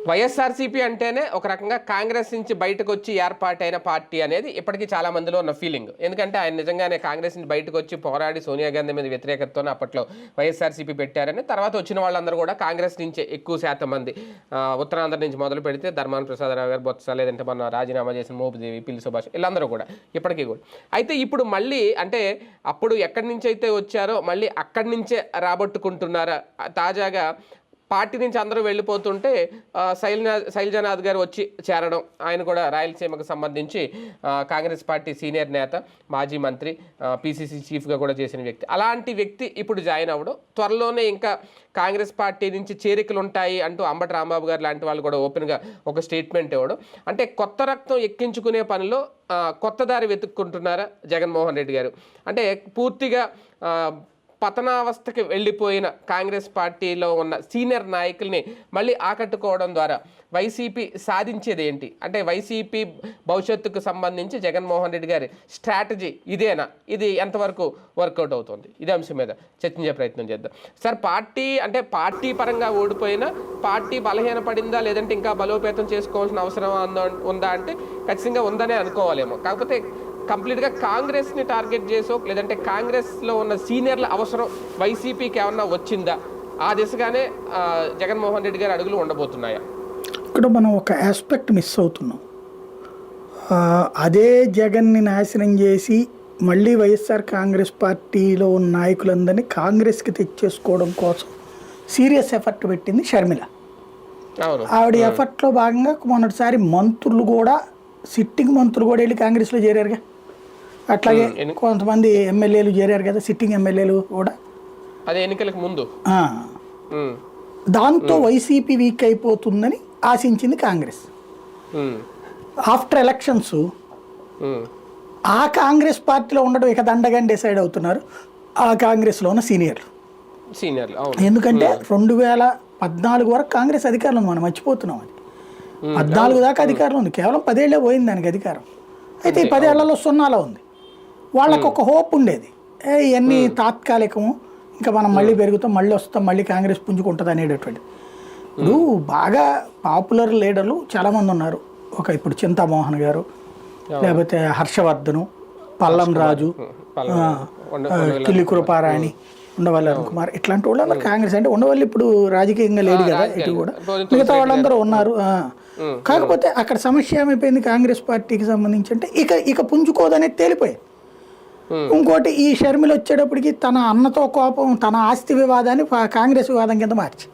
వైఎస్ఆర్సీపీ అంటేనే ఒక రకంగా కాంగ్రెస్ నుంచి బయటకు వచ్చి ఏర్పాటైన పార్టీ అనేది ఇప్పటికీ చాలా మందిలో ఉన్న ఫీలింగ్. ఎందుకంటే ఆయన నిజంగానే కాంగ్రెస్ నుంచి బయటకు వచ్చి పోరాడి సోనియా గాంధీ మీద వ్యతిరేకతతోనే అప్పట్లో వైఎస్ఆర్సీపీ పెట్టారని, తర్వాత వచ్చిన వాళ్ళందరూ కూడా కాంగ్రెస్ నుంచే ఎక్కువ శాతం మంది. ఉత్తరాంధ్ర నుంచి మొదలు పెడితే ధర్మాన ప్రసాదరావు గారు, బొత్స, లేదంటే మన రాజీనామా చేసిన మోపిదేవి, పిల్లి సుభాష్, వీళ్ళందరూ కూడా ఇప్పటికీ కూడా. అయితే ఇప్పుడు మళ్ళీ అంటే అప్పుడు ఎక్కడి నుంచి అయితే వచ్చారో మళ్ళీ అక్కడి నుంచే రాబట్టుకుంటున్నారా? తాజాగా పార్టీ నుంచి అందరూ వెళ్ళిపోతుంటే శైలజానాథ్ గారు వచ్చి చేరడం, ఆయన కూడా రాయలసీమకు సంబంధించి కాంగ్రెస్ పార్టీ సీనియర్ నేత, మాజీ మంత్రి, పీసీసీ చీఫ్గా కూడా చేసిన వ్యక్తి. అలాంటి వ్యక్తి ఇప్పుడు జాయిన్ అవ్వడం, త్వరలోనే ఇంకా కాంగ్రెస్ పార్టీ నుంచి చేరికలు ఉంటాయి అంటూ అంబటి రాంబాబు గారు లాంటి వాళ్ళు కూడా ఓపెన్గా ఒక స్టేట్మెంట్ ఇవ్వడం. అంటే కొత్త రక్తం ఎక్కించుకునే పనిలో కొత్త దారి వెతుక్కుంటున్నారా జగన్మోహన్ రెడ్డి గారు? అంటే పూర్తిగా పతనావస్థకి వెళ్ళిపోయిన కాంగ్రెస్ పార్టీలో ఉన్న సీనియర్ నాయకుల్ని మళ్ళీ ఆకట్టుకోవడం ద్వారా వైసీపీ సాధించేది ఏంటి? అంటే వైసీపీ భవిష్యత్తుకు సంబంధించి జగన్మోహన్ రెడ్డి గారి స్ట్రాటజీ ఇదేనా? ఇది ఎంతవరకు వర్కౌట్ అవుతుంది? ఇదే అంశం మీద చర్చించే ప్రయత్నం చేద్దాం. సార్, పార్టీ పరంగా ఓడిపోయినా పార్టీ బలహీనపడిందా, లేదంటే ఇంకా బలోపేతం చేసుకోవాల్సిన అవసరం ఉందా అంటే ఖచ్చితంగా ఉందనే అనుకోవాలేమో. కాకపోతే కంప్లీట్గా కాంగ్రెస్ని టార్గెట్ చేసో, లేదంటే కాంగ్రెస్లో ఉన్న సీనియర్ల అవసరం వైసీపీకి ఏమన్నా వచ్చిందా? ఆ దిశగానే జగన్మోహన్ రెడ్డి గారి అడుగులు ఉండబోతున్నాయా? ఇక్కడ మనం ఒక ఆస్పెక్ట్ మిస్ అవుతున్నాం. అదే జగన్ని నాశనం చేసి మళ్ళీ వైఎస్ఆర్ కాంగ్రెస్ పార్టీలో ఉన్న నాయకులందరినీ కాంగ్రెస్కి తెచ్చేసుకోవడం కోసం సీరియస్ ఎఫర్ట్ పెట్టింది షర్మిల. ఆవిడ ఎఫర్ట్లో భాగంగా మొన్నటిసారి మంత్రులు కూడా, సిట్టింగ్ మంత్రులు కూడా వెళ్ళి కాంగ్రెస్లో చేరారుగా. అట్లాగే కొంతమంది ఎమ్మెల్యేలు చేరారు కదా, సిట్టింగ్ ఎమ్మెల్యేలు కూడా. అదే ఎన్నికలకు ముందు. దాంతో వైసీపీ వీక్ అయిపోతుందని ఆశించింది కాంగ్రెస్. ఆఫ్టర్ ఎలక్షన్స్ ఆ కాంగ్రెస్ పార్టీలో ఉండడం ఇక దండగాని డిసైడ్ అవుతున్నారు ఆ కాంగ్రెస్లో ఉన్న సీనియర్లు. ఎందుకంటే 2014 వరకు కాంగ్రెస్ అధికారంలో ఉంది, మనం మర్చిపోతున్నాం. అది 14 దాకా అధికారంలో ఉంది, కేవలం 10 ఏళ్లే పోయింది దానికి అధికారం. అయితే ఈ 10 ఏళ్లలో సున్నాలో ఉంది. వాళ్ళకు ఒక హోప్ ఉండేది, ఇవన్నీ తాత్కాలికము, ఇంకా మనం మళ్ళీ పెరుగుతాం, మళ్ళీ వస్తాం, మళ్ళీ కాంగ్రెస్ పుంజుకుంటుంది అనేటటువంటి. ఇప్పుడు బాగా పాపులర్ లీడర్లు చాలామంది ఉన్నారు. ఇప్పుడు చింతామోహన్ గారు, లేకపోతే హర్షవర్ధను, పల్లం రాజు, కిల్లి కృపారాణి, ఉండవల్లి అరుణ్ కుమార్, ఇట్లాంటి వాళ్ళందరూ కాంగ్రెస్. అంటే ఉండవల్లి ఇప్పుడు రాజకీయంగా లేడు కదా, ఇటు కూడా మిగతా వాళ్ళందరూ ఉన్నారు. కాకపోతే అక్కడ సమస్య ఏమైపోయింది కాంగ్రెస్ పార్టీకి సంబంధించి అంటే ఇక పుంజుకోదనేది తేలిపోయింది. ఇంకోటి, ఈ షర్మిల వచ్చేటప్పటికి తన అన్నతో కోపం, తన ఆస్తి వివాదాన్ని కాంగ్రెస్ వివాదం కింద మార్చి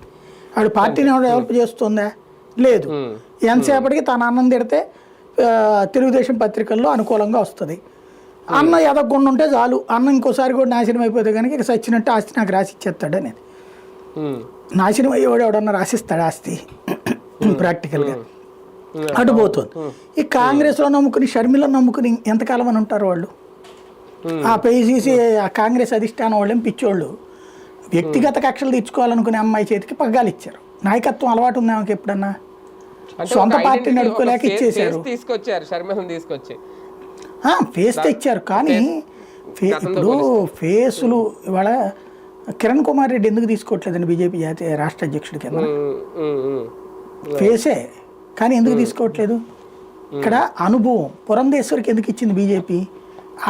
ఆవిడ పార్టీని డెవలప్ చేస్తుందా? లేదు. ఎంతసేపటికి తన అన్నం తిడితే తెలుగుదేశం పత్రికల్లో అనుకూలంగా వస్తుంది. అన్న ఎదగకుండా ఉంటే చాలు, అన్న ఇంకోసారి కూడా నాశనం అయిపోతే కనుక ఇక సచ్చినట్టు ఆస్తి నాకు రాసి ఇచ్చేస్తాడు అనేది. నాశనం అయ్యేవాడు ఎవడన్నా రాసిస్తాడు ఆస్తి ప్రాక్టికల్గా. అటుపోతుంది. ఈ కాంగ్రెస్లో నమ్ముకుని షర్మిలను నమ్ముకుని ఎంతకాలం అని ఉంటారు వాళ్ళు? ఆ పేసీసీ ఆ కాంగ్రెస్ అధిష్టానం వాళ్ళేం పిచ్చోళ్ళు. వ్యక్తిగత కక్షలు తెచ్చుకోవాలనుకునే అమ్మాయి చేతికి పగ్గాలు ఇచ్చారు. నాయకత్వం అలవాటు ఉంది ఆమెకి ఎప్పుడన్నా? సొంత పార్టీ నడుపుకోలేక ఇచ్చేసారు. ఫేస్ తెచ్చారు, కానీ ఇప్పుడు ఫేసులు ఇవాళ కిరణ్ కుమార్ రెడ్డి ఎందుకు తీసుకోవట్లేదండి బీజేపీ జాతీయ రాష్ట్ర అధ్యక్షుడి కింద? ఫేసే, కానీ ఎందుకు తీసుకోవట్లేదు? ఇక్కడ అనుభవం పురంధేశ్వరికి ఎందుకు ఇచ్చింది బీజేపీ?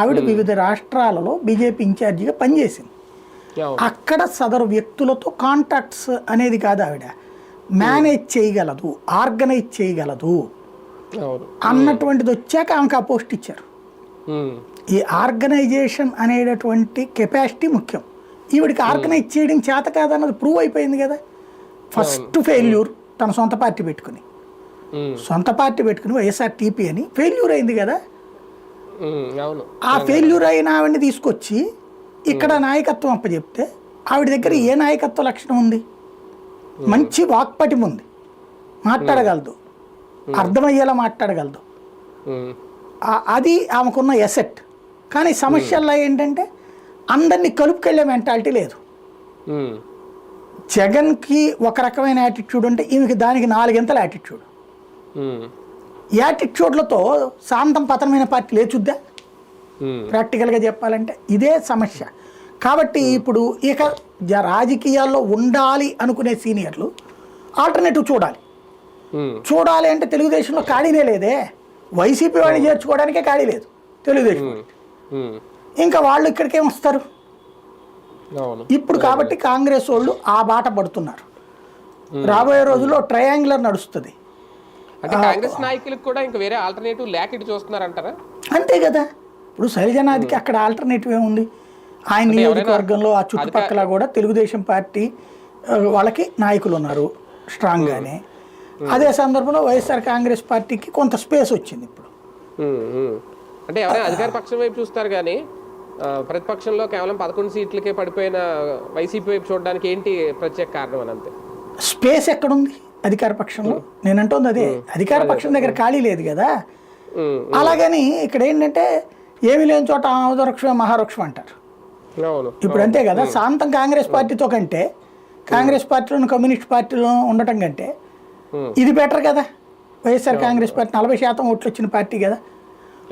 ఆవిడ వివిధ రాష్ట్రాలలో బీజేపీ ఇన్ఛార్జిగా పనిచేసింది. అక్కడ సదరు వ్యక్తులతో కాంటాక్ట్స్ అనేది కాదు, ఆవిడ మేనేజ్ చేయగలదు, ఆర్గనైజ్ చేయగలదు అన్నటువంటిది వచ్చాక ఆమెకు ఆ పోస్ట్ ఇచ్చారు. ఈ ఆర్గనైజేషన్ అనేటటువంటి కెపాసిటీ ముఖ్యం. ఈవిడికి ఆర్గనైజ్ చేయడం చేత కాదన్నది ప్రూవ్ అయిపోయింది కదా. ఫస్ట్ ఫెయిల్యూర్ తన సొంత పార్టీ పెట్టుకుని వైఎస్ఆర్టీపీ అని ఫెయిల్యూర్ అయింది కదా. ఆ ఫెయిల్యూర్ అయిన ఆవిడని తీసుకొచ్చి ఇక్కడ నాయకత్వం అప్పచెప్తే ఆవిడ దగ్గర ఏ నాయకత్వ లక్షణం ఉంది? మంచి వాక్పటిమ ఉంది, మాట్లాడగలదు, అర్థమయ్యేలా మాట్లాడగలదు. అది ఆమెకున్న ఎసెట్. కానీ సమస్యల్లో ఏంటంటే అందరినీ కలుపుకెళ్ళే మెంటాలిటీ లేదు. జగన్కి ఒక రకమైన యాటిట్యూడ్ ఉంటే ఈమెకి దానికి 4 యాటిట్యూడ్. యాటిట్యూడ్లతో శాంతం పతనమైన పార్టీ లేచుద్దా? ప్రాక్టికల్గా చెప్పాలంటే ఇదే సమస్య. కాబట్టి ఇప్పుడు ఇక రాజకీయాల్లో ఉండాలి అనుకునే సీనియర్లు ఆల్టర్నేటివ్ చూడాలి. చూడాలి అంటే తెలుగుదేశంలో ఖాళీనే లేదే, వైసీపీ వాడిని చేర్చుకోవడానికే ఖాళీ లేదు తెలుగుదేశం. ఇంకా వాళ్ళు ఇక్కడికేం వస్తారు ఇప్పుడు? కాబట్టి కాంగ్రెస్ వాళ్ళు ఆ బాట పడుతున్నారు. రాబోయే రోజుల్లో ట్రయాంగులర్ నడుస్తుంది. అంటే కాంగ్రెస్ నాయకులకు కూడా ఇంకా వేరే ఆల్టర్నేటివ్ లేక ఇటు చూస్తున్నారంటారా? అంతే కదా. ఇప్పుడు శైలజనాథ్కి అక్కడ ఆల్టర్నేటివ్ ఏముంది? ఆయన నియోజకవర్గంలో ఆ చుట్టుపక్కల కూడా తెలుగుదేశం పార్టీ వాళ్ళకి నాయకులు ఉన్నారు స్ట్రాంగ్గానే. అదే సందర్భంలో వైఎస్ఆర్ కాంగ్రెస్ పార్టీకి కొంత స్పేస్ వచ్చింది ఇప్పుడు. అంటే ఎవరైనా అధికార పక్షం వైపు చూస్తారు కానీ ప్రతిపక్షంలో కేవలం 11 సీట్లకే పడిపోయిన వైసీపీ వైపు చూడడానికి ఏంటి ప్రత్యేక కారణం అని? అంతే. స్పేస్ ఎక్కడుంది అధికార పక్షంలో? నేనంటుంది అదే, అధికార పక్షం దగ్గర ఖాళీ లేదు కదా. అలాగని ఇక్కడ ఏంటంటే ఏమీ లేని చోట ఆమోదవృక్షమే మహావృక్షం అంటారు ఇప్పుడు. అంతే కదా. శాంతం కాంగ్రెస్ పార్టీతో కంటే, కాంగ్రెస్ పార్టీలో కమ్యూనిస్ట్ పార్టీలో ఉండటం కంటే ఇది బెటర్ కదా. వైఎస్ఆర్ కాంగ్రెస్ పార్టీ 40% ఓట్లు వచ్చిన పార్టీ కదా.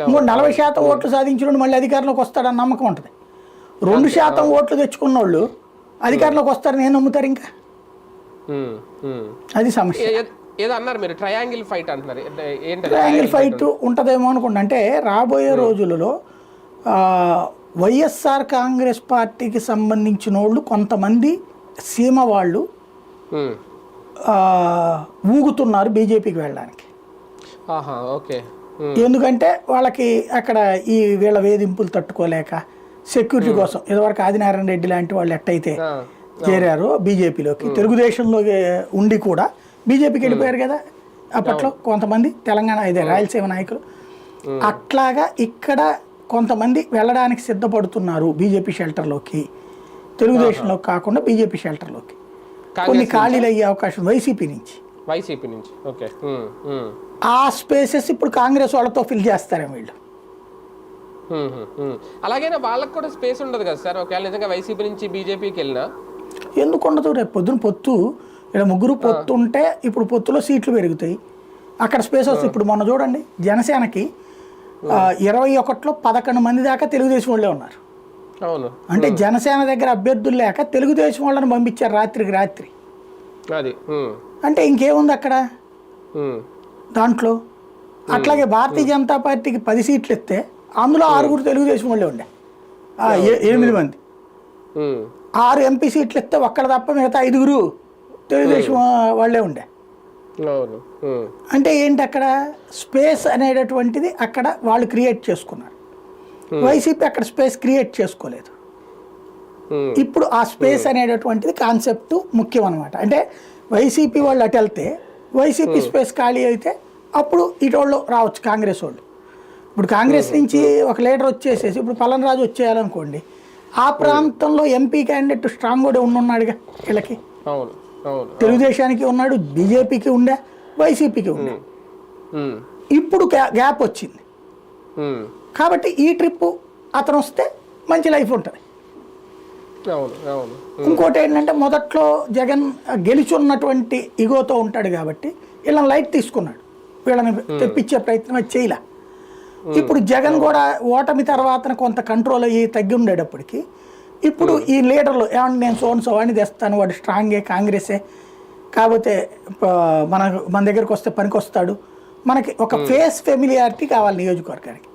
ఇంకో 40% ఓట్లు సాధించిన మళ్ళీ అధికారంలోకి వస్తాడని నమ్మకం ఉంటుంది. 2% ఓట్లు తెచ్చుకున్న వాళ్ళు అధికారంలోకి వస్తారని ఏం నమ్ముతారు? ఇంకా అది సమస్య. ఏదో అన్నారు మీరు, ట్రయాంగిల్ ఫైట్ అంటున్నారు. ట్రయాంగిల్ ఫైట్ ఉంటుందేమో అనుకోండి. అంటే రాబోయే రోజులలో వైఎస్ఆర్ కాంగ్రెస్ పార్టీకి సంబంధించిన వాళ్ళు కొంతమంది సీమ వాళ్ళు ఊగుతున్నారు బీజేపీకి వెళ్ళడానికి. ఎందుకంటే వాళ్ళకి అక్కడ ఈ వీళ్ళ వేధింపులు తట్టుకోలేక సెక్యూరిటీ కోసం ఇదివరకు ఆదినారాయణ రెడ్డి లాంటి వాళ్ళు ఎట్టయితే చేరారో బీజేపీలోకి, తెలుగుదేశంలో ఉండి కూడా బీజేపీకి వెళ్ళిపోయారు కదా అప్పట్లో కొంతమంది తెలంగాణ ఇదే రాయలసీమ నాయకులు. అట్లాగా ఇక్కడ కొంతమంది వెళ్ళడానికి సిద్ధపడుతున్నారు బీజేపీ షెల్టర్లోకి, తెలుగుదేశంలోకి కాకుండా బీజేపీ షెల్టర్లోకి. కొన్ని ఖాళీలు అయ్యే అవకాశం వైసీపీ నుంచి. ఆ స్పేసెస్ ఇప్పుడు కాంగ్రెస్ వాళ్ళతో ఫిల్ చేస్తారేమో వీళ్ళు. అలాగే వాళ్ళకి కూడా స్పేస్ ఉండదు కదా సార్ ఒకవేళ నిజంగా వైసీపీ నుంచి బీజేపీకి వెళ్ళినా? ఎందుకు ఉండదు? రేపు పొద్దున పొత్తు ఇక్కడ ముగ్గురు పొత్తు ఉంటే ఇప్పుడు పొత్తులో సీట్లు పెరుగుతాయి, అక్కడ స్పేస్ వస్తుంది. ఇప్పుడు మొన్న చూడండి జనసేనకి 21లో 11 మంది దాకా తెలుగుదేశం వాళ్ళే ఉన్నారు. అంటే జనసేన దగ్గర అభ్యర్థులు లేక తెలుగుదేశం వాళ్ళని పంపించారు రాత్రికి రాత్రి. అంటే ఇంకేముంది అక్కడ దాంట్లో? అట్లాగే భారతీయ జనతా పార్టీకి 10 సీట్లు ఇస్తే అందులో 6 తెలుగుదేశం వాళ్ళే ఉండే, 8 మంది. 6 ఎంపీ సీట్లు ఇస్తే ఒక్కడ తప్ప మిగతా 5 తెలుగుదేశం వాళ్ళే ఉండే. అంటే ఏంటి అక్కడ స్పేస్ అనేటటువంటిది అక్కడ వాళ్ళు క్రియేట్ చేసుకున్నారు. వైసీపీ అక్కడ స్పేస్ క్రియేట్ చేసుకోలేదు. ఇప్పుడు ఆ స్పేస్ అనేటటువంటిది కాన్సెప్ట్ ముఖ్యం అనమాట. అంటే వైసీపీ వాళ్ళు అటు వెళ్తే వైసీపీ స్పేస్ ఖాళీ అయితే అప్పుడు ఇటోళ్ళు రావచ్చు కాంగ్రెస్ వాళ్ళు. ఇప్పుడు కాంగ్రెస్ నుంచి ఒక లీడర్ వచ్చేసేసి ఇప్పుడు పలన్ రాజు వచ్చేయాలనుకోండి, ఆ ప్రాంతంలో ఎంపీ క్యాండిడేట్ స్ట్రాంగ్ కూడా ఉన్నాడుగా వీళ్ళకి. తెలుగుదేశానికి ఉన్నాడు, బీజేపీకి ఉండే, వైసీపీకి ఉండే. ఇప్పుడు గ్యాప్ వచ్చింది కాబట్టి ఈ ట్రిప్ అతను వస్తే మంచి లైఫ్ ఉంటుంది. ఇంకోటి ఏంటంటే మొదట్లో జగన్ గెలిచున్నటువంటి ఇగోతో ఉంటాడు కాబట్టి వీళ్ళని లైట్ తీసుకున్నాడు, వీళ్ళని తెప్పించే ప్రయత్నం చేయలే. ఇప్పుడు జగన్ కూడా ఓటమి తర్వాత కొంత కంట్రోల్ అయ్యి తగ్గి ఉండేటప్పటికి ఇప్పుడు ఈ లీడర్లు ఏమంటే నేను సోవాడిని తెస్తాను, వాడు స్ట్రాంగే కాంగ్రెసే, కాకపోతే మన దగ్గరకు వస్తే పనికి వస్తాడు, మనకి ఒక ఫేస్ ఫెమిలియారిటీ కావాలి నియోజకవర్గానికి,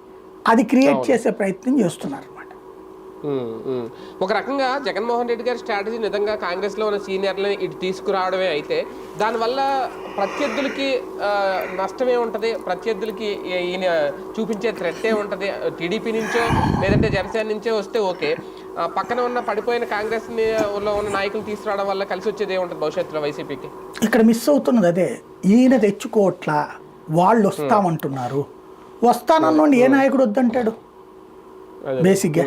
అది క్రియేట్ చేసే ప్రయత్నం చేస్తున్నారు అన్నమాట. ఒక రకంగా జగన్మోహన్ రెడ్డి గారి స్ట్రాటజీ నిజంగా కాంగ్రెస్లో ఉన్న సీనియర్లని ఇటు తీసుకురావడమే అయితే దానివల్ల ప్రత్యర్థులకి నష్టమే ఉంటుంది, ప్రత్యర్థులకి ఈయన చూపించే థ్రెట్టే ఉంటుంది. టీడీపీ నుంచో లేదంటే జనసేన నుంచో వస్తే ఓకే, పక్కన ఉన్న పడిపోయిన కాంగ్రెస్లో ఉన్న నాయకులు తీసుకురావడం వల్ల కలిసి వచ్చేది ఏముంటుంది భవిష్యత్తులో వైసీపీకి? ఇక్కడ మిస్ అవుతున్నది అదే, ఈయన తెచ్చుకోవట్లా, వాళ్ళు వస్తామంటున్నారు. వస్తానన్నోండి ఏ నాయకుడు వద్దంటాడు బేసిక్గా.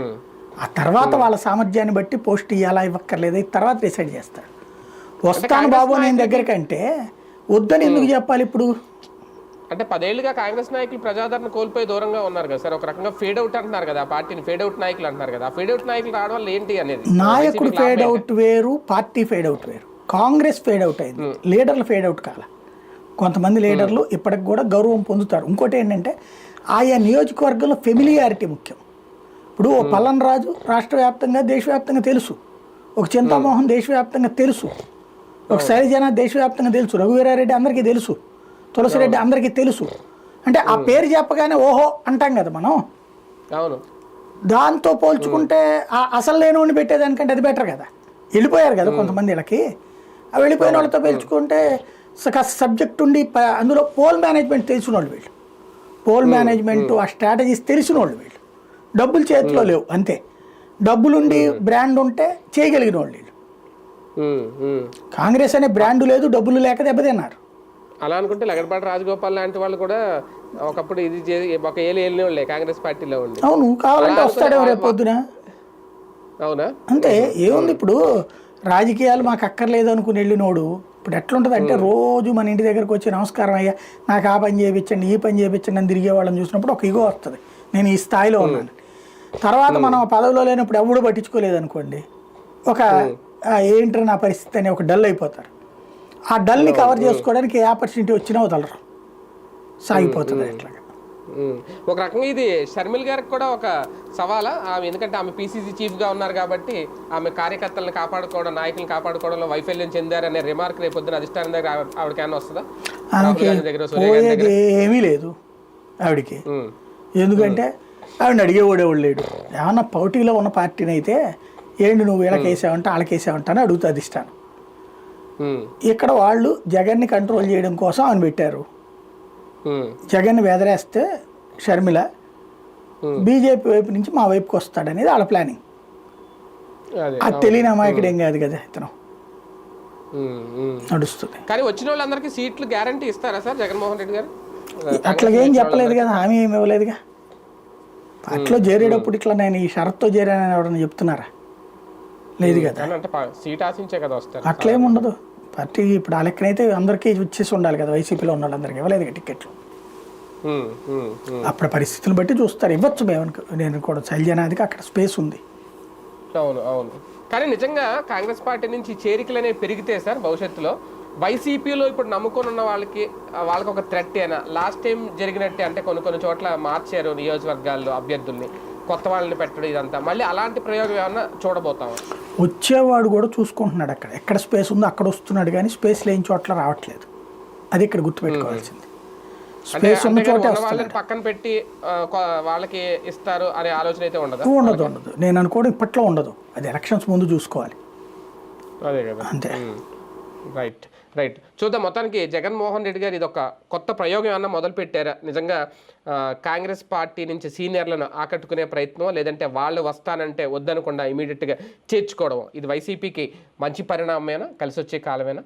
ఆ తర్వాత వాళ్ళ సామర్థ్యాన్ని బట్టి పోస్ట్ ఇవ్వాలా ఇవ్వక్కర్లేదు తర్వాత డిసైడ్ చేస్తాడు. వస్తాను బాబు నేను దగ్గరకంటే వద్దని ఎందుకు చెప్పాలి ఇప్పుడు? అంటే 10 ఏళ్లుగా కాంగ్రెస్ నాయకులు ప్రజాదరణ కోల్పోయి దూరంగా ఉన్నారు కదా సార్. ఒక రకంగా ఫేడ్ అవుట్ అంటున్నారు కదా, పార్టీని ఫేడ్ అవుట్ నాయకులు అంటున్నారు కదా. ఫేడ్ అవుట్ నాయకులు రావడం వల్ల ఏంటి అనేది? నాయకుడు ఫేడ్ అవుట్ వేరు, పార్టీ ఫేడ్ అవుట్ వేరు. కాంగ్రెస్ ఫేడ్ అవుట్ అయింది, లీడర్లు ఫేడ్ అవుట్ కాల. కొంతమంది లీడర్లు ఇప్పటికి కూడా గౌరవం పొందుతారు. ఇంకోటి ఏంటంటే ఆయా నియోజకవర్గంలో ఫెమిలియారిటీ ముఖ్యం. ఇప్పుడు ఓ పల్లన్ రాజు రాష్ట్ర వ్యాప్తంగా దేశవ్యాప్తంగా తెలుసు, ఒక చింతామోహన్ దేశవ్యాప్తంగా తెలుసు, ఒక శైలజన దేశవ్యాప్తంగా తెలుసు, రఘువీరారెడ్డి అందరికీ తెలుసు. తులసిరెడ్డి అందరికీ తెలుసు. అంటే ఆ పేరు చెప్పగానే ఓహో అంటాం కదా మనం. అవును. దాంతో పోల్చుకుంటే అసలు లేనివాడిని పెట్టేదానికంటే అది బెటర్ కదా. వెళ్ళిపోయారు కదా కొంతమంది వీళ్ళకి. ఆ వెళ్ళిపోయిన వాళ్ళతో పోల్చుకుంటే సబ్జెక్ట్ ఉండి అందులో పోల్ మేనేజ్మెంట్ తెలిసిన వాళ్ళు వీళ్ళు. పోల్ మేనేజ్మెంట్ ఆ స్ట్రాటజీస్ తెలిసిన వాళ్ళు వీళ్ళు. డబ్బులు చేతిలో లేవు అంతే. డబ్బులుండి బ్రాండ్ ఉంటే చేయగలిగిన వాళ్ళు వీళ్ళు. కాంగ్రెస్ అనే బ్రాండ్ లేదు, డబ్బులు లేక దెబ్బతిన్నారు. అలా అనుకుంటే లగడపాటి రాజగోపాల్ లాంటి వాళ్ళు కూడా ఒకప్పుడు ఒక ఏళ్ళు వెళ్ళిన వాళ్ళే కాంగ్రెస్ పార్టీలో ఉండి. అవును, కావాలంటే వస్తాడేమో రేపు పొద్దున. అవునా? అంతే. ఏముంది ఇప్పుడు రాజకీయాలు మాకు అక్కర్లేదు అనుకుని వెళ్ళినోడు ఇప్పుడు ఎట్లుంటుంది అంటే రోజు మన ఇంటి దగ్గరకు వచ్చి నమస్కారం అయ్యా నాకు ఆ పని చేయించండి ఈ పని చేయించండి అని తిరిగే వాళ్ళని చూసినప్పుడు ఒక ఇగో వస్తుంది, నేను ఈ స్థాయిలో ఉన్నాను. తర్వాత మనం పదవిలో లేనప్పుడు ఎవడు పట్టించుకోలేదు అనుకోండి, ఒక ఏంటో నా పరిస్థితి అని ఒక డల్ అయిపోతారు. ఆ డల్ని కవర్ చేసుకోవడానికి ఏ ఆపర్చునిటీ వచ్చినా వదలరు, సాగిపోతుంది ఇట్లాగా. ఒక రకంగా ఇది షర్మిల్ గారికి కూడా ఒక సవాలా ఆమె, ఎందుకంటే ఆమె పీసీసీ చీఫ్గా ఉన్నారు కాబట్టి ఆమె కార్యకర్తలను కాపాడుకోవడం, నాయకులను కాపాడుకోవడంలో వైఫల్యం చెందారనే రిమార్క్ రేపు పొద్దున అధిష్టానం దగ్గర ఆవిడకేమన్నా వస్తుందా? పోయేది ఏమీ లేదు ఆవిడకి. ఎందుకంటే ఆవిడ అడిగేవాడేవాడు లేడు. ఏమన్నా పోటీలో ఉన్న పార్టీని అయితే ఏంటి నువ్వు వీళ్ళకేసావంటే వాళ్ళకేసావంటా అని అడుగుతుంది అధిష్టానం. ఇక్కడ వాళ్ళు జగన్ని కంట్రోల్ చేయడం కోసం ఆమె పెట్టారు. జగన్ వెదరేస్తే షర్మిల బీజేపీ వైపు నుంచి మా వైపుకి వస్తాడనేది వాళ్ళ ప్లానింగ్. అది తెలియని అమాయకుడు ఏం కాదు కదా ఇతను. నడుస్తుంది. కానీ వచ్చిన వాళ్ళందరికీ సీట్లు గ్యారంటీ ఇస్తారా సార్ జగన్మోహన్ రెడ్డి గారు? అట్లాగేం చెప్పలేదు కదా, హామీ ఏమి ఇవ్వలేదుగా. పార్టీలో చేరేటప్పుడు ఇట్లా నేను ఈ షరత్తో చేరానని ఎవరన్నా చెప్తున్నారా? లేదు కదా. సీట్ ఆశించే కదా వస్తారు. అట్లేం ఉండదు. పార్టీ ఇప్పుడు ఆ లెక్కనైతే అందరికీ వచ్చేసి ఉండాలి కదా, వైసీపీలో ఉన్న వాళ్ళందరికీ ఇవ్వలేదు టికెట్లు. అప్పుడు పరిస్థితులు బట్టి చూస్తారు, ఇవ్వచ్చు. నేను కూడా శైలజనాథ్కి అక్కడ స్పేస్ ఉంది. అవును అవును. కానీ నిజంగా కాంగ్రెస్ పార్టీ నుంచి చేరికలు అనేవి పెరిగితే సార్ భవిష్యత్తులో వైసీపీలో ఇప్పుడు నమ్ముకొని ఉన్న వాళ్ళకి ఒక థ్రెట్ అయినా లాస్ట్ టైం జరిగినట్టే, అంటే కొన్ని చోట్ల మార్చారు నియోజకవర్గాల్లో అభ్యర్థుల్ని, కొత్త వాళ్ళని పెట్టడం, ఇదంతా మళ్ళీ అలాంటి ప్రయోగం ఏమన్నా చూడబోతాము? వచ్చేవాడు కూడా చూసుకుంటున్నాడు అక్కడ ఎక్కడ స్పేస్ ఉందో అక్కడ వస్తున్నాడు, కానీ స్పేస్ లేని చోట్ల రావట్లేదు. అది ఇక్కడ గుర్తుపెట్టుకోవాల్సింది. స్పేస్ ఉన్న చోటే వాళ్ళని పక్కన పెట్టి వాళ్ళకి ఇస్తారు అనే ఆలోచన అయితే ఉండదు. ఉండదు. నేను అనుకోవడం ఇప్పట్లో ఉండదు. అది ఎలక్షన్స్ ముందు చూసుకోవాలి. అదే కదా. అంతే. రైట్. చూద్దాం. మొత్తానికి జగన్మోహన్ రెడ్డి గారు ఇది ఒక కొత్త ప్రయోగం ఏమన్నా మొదలు పెట్టారా? నిజంగా కాంగ్రెస్ పార్టీ నుంచి సీనియర్లను ఆకట్టుకునే ప్రయత్నం, లేదంటే వాళ్ళు వస్తానంటే వద్దనకుండా ఇమీడియట్గా చేర్చుకోవడం, ఇది వైసీపీకి మంచి పరిణామమేనా, కలిసి వచ్చే కాలమేనా?